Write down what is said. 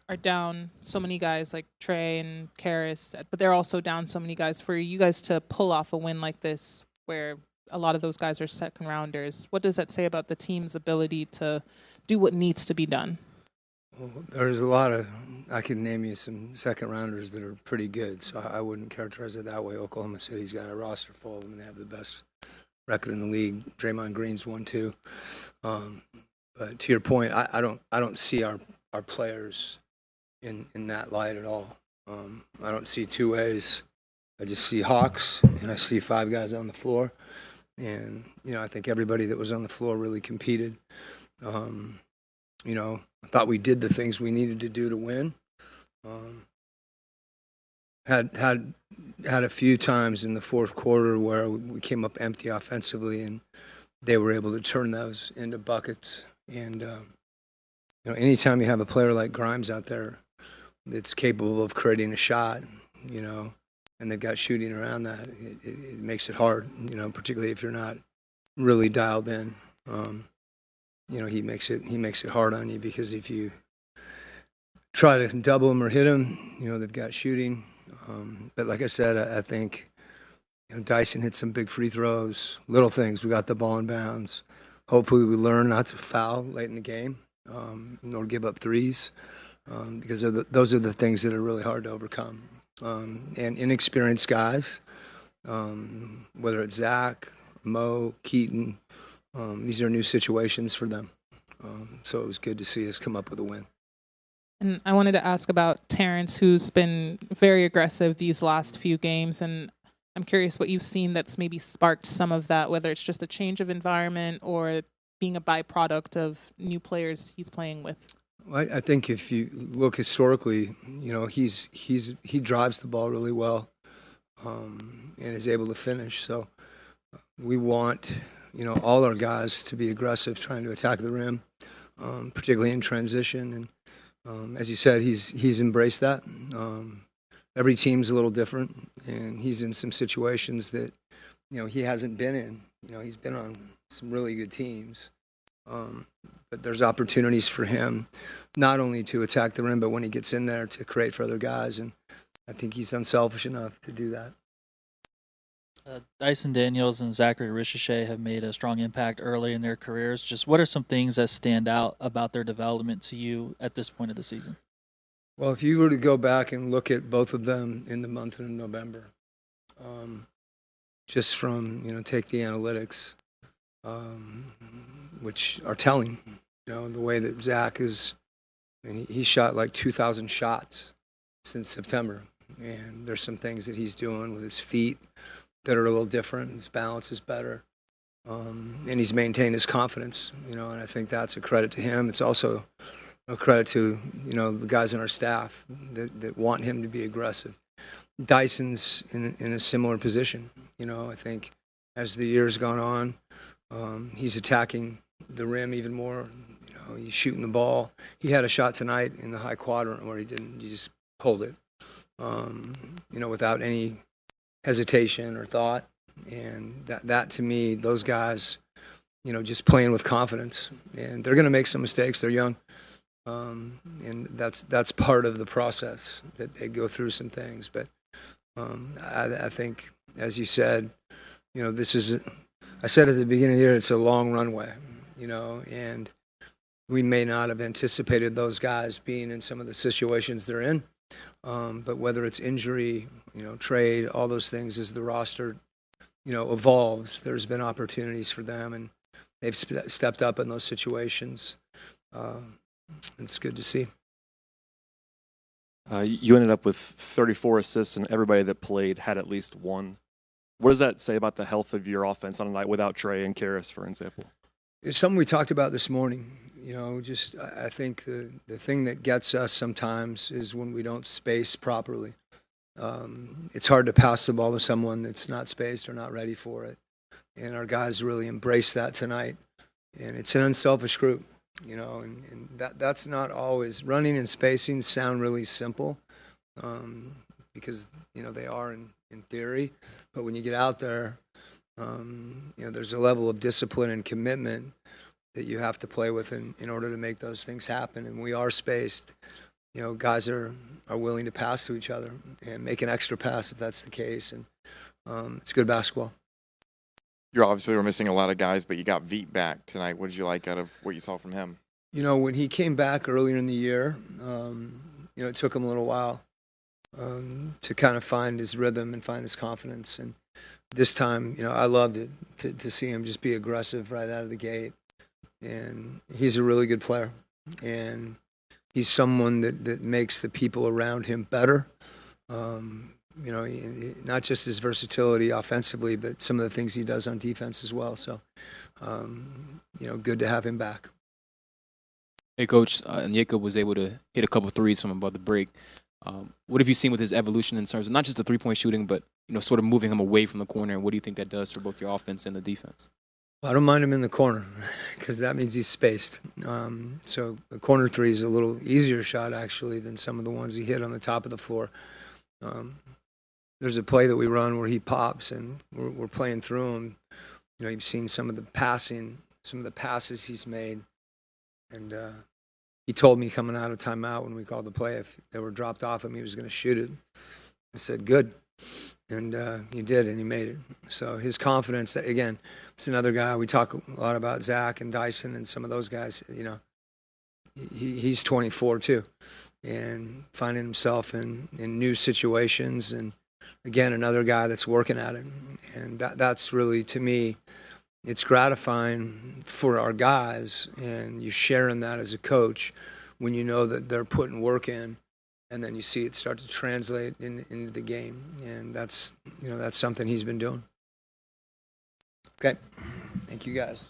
are down so many guys like Trey and Karras, but they're also down so many guys. For you guys to pull off a win like this, where a lot of those guys are second rounders, what does that say about the team's ability to do what needs to be done? Well, there's a lot of, I can name you some second rounders that are pretty good, so I wouldn't characterize it that way. Oklahoma City's got a roster full of them, and they have the best record in the league. Draymond Green's one too. Um, but to your point, I don't see our players in that light at all. I don't see two ways. I just see Hawks, and I see five guys on the floor. And, I think everybody that was on the floor really competed. Um, I thought we did the things we needed to do to win. Um, had a few times in the fourth quarter where we came up empty offensively, and they were able to turn those into buckets. And anytime you have a player like Grimes out there that's capable of creating a shot, and they've got shooting around that, it makes it hard. Particularly if you're not really dialed in. He makes it hard on you, because if you try to double him or hit him, they've got shooting. But like I said, I think Dyson hit some big free throws, little things. We got the ball in bounds. Hopefully we learn not to foul late in the game, nor give up threes, because those are the things that are really hard to overcome. And inexperienced guys, whether it's Zach, Mo, Keaton, these are new situations for them. So it was good to see us come up with a win. And I wanted to ask about Terrence, who's been very aggressive these last few games. And I'm curious what you've seen that's maybe sparked some of that, whether it's just a change of environment or being a byproduct of new players he's playing with. Well, I think if you look historically, he drives the ball really well, and is able to finish. So we want, all our guys to be aggressive, trying to attack the rim, particularly in transition. And as you said, he's embraced that. Every team's a little different, and he's in some situations that he hasn't been in. He's been on some really good teams, but there's opportunities for him not only to attack the rim, but when he gets in there, to create for other guys. And I think he's unselfish enough to do that. Dyson Daniels and Zaccharie Risacher have made a strong impact early in their careers. Just what are some things that stand out about their development to you at this point of the season? Well, if you were to go back and look at both of them in the month of November, just from, take the analytics, which are telling, the way that Zach is, he shot like 2,000 shots since September. And there's some things that he's doing with his feet that are a little different. His balance is better. And he's maintained his confidence, and I think that's a credit to him. It's also a credit to, the guys on our staff that want him to be aggressive. Dyson's in a similar position. I think as the year's gone on, he's attacking the rim even more. He's shooting the ball. He had a shot tonight in the high quadrant where he just pulled it, without any hesitation or thought. And that to me, those guys, just playing with confidence. And they're going to make some mistakes. They're young. And that's part of the process, that they go through some things. But I think, as you said, this is, I said at the beginning of the year, it's a long runway, and we may not have anticipated those guys being in some of the situations they're in. But whether it's injury, trade, all those things, as the roster, evolves, there's been opportunities for them, and they've stepped up in those situations. It's good to see. You ended up with 34 assists, and everybody that played had at least one. What does that say about the health of your offense on a night without Trey and Karras, for example? It's something we talked about this morning. I think the thing that gets us sometimes is when we don't space properly. It's hard to pass the ball to someone that's not spaced or not ready for it. And our guys really embraced that tonight. And it's an unselfish group, and that's not always. Running and spacing sound really simple, because, they are in theory. But when you get out there, there's a level of discipline and commitment that you have to play with in order to make those things happen. And we are spaced. guys are willing to pass to each other and make an extra pass if that's the case. And it's good basketball. You obviously were missing a lot of guys, but you got Veet back tonight. What did you like out of what you saw from him? When he came back earlier in the year, it took him a little while to kind of find his rhythm and find his confidence. And this time, I loved it to see him just be aggressive right out of the gate. And he's a really good player. And he's someone that makes the people around him better. Not just his versatility offensively, but some of the things he does on defense as well. So, good to have him back. Hey, Coach, Onyeka was able to hit a couple threes from above the break. What have you seen with his evolution in terms of not just the three-point shooting, but sort of moving him away from the corner? And what do you think that does for both your offense and the defense? Well, I don't mind him in the corner because that means he's spaced. So the corner three is a little easier shot, actually, than some of the ones he hit on the top of the floor. There's a play that we run where he pops, and we're playing through him. You've seen some of the passes he's made. And he told me coming out of timeout when we called the play, if they were dropped off him, he was going to shoot it. I said, good. And he did, and he made it. So his confidence, again, it's another guy. We talk a lot about Zach and Dyson and some of those guys. He's 24 too, and finding himself in new situations. And again, another guy that's working at it. And that's really, to me, it's gratifying for our guys, and you sharing that as a coach when you know that they're putting work in, and then you see it start to translate into the game. And that's something he's been doing. Okay. Thank you, guys.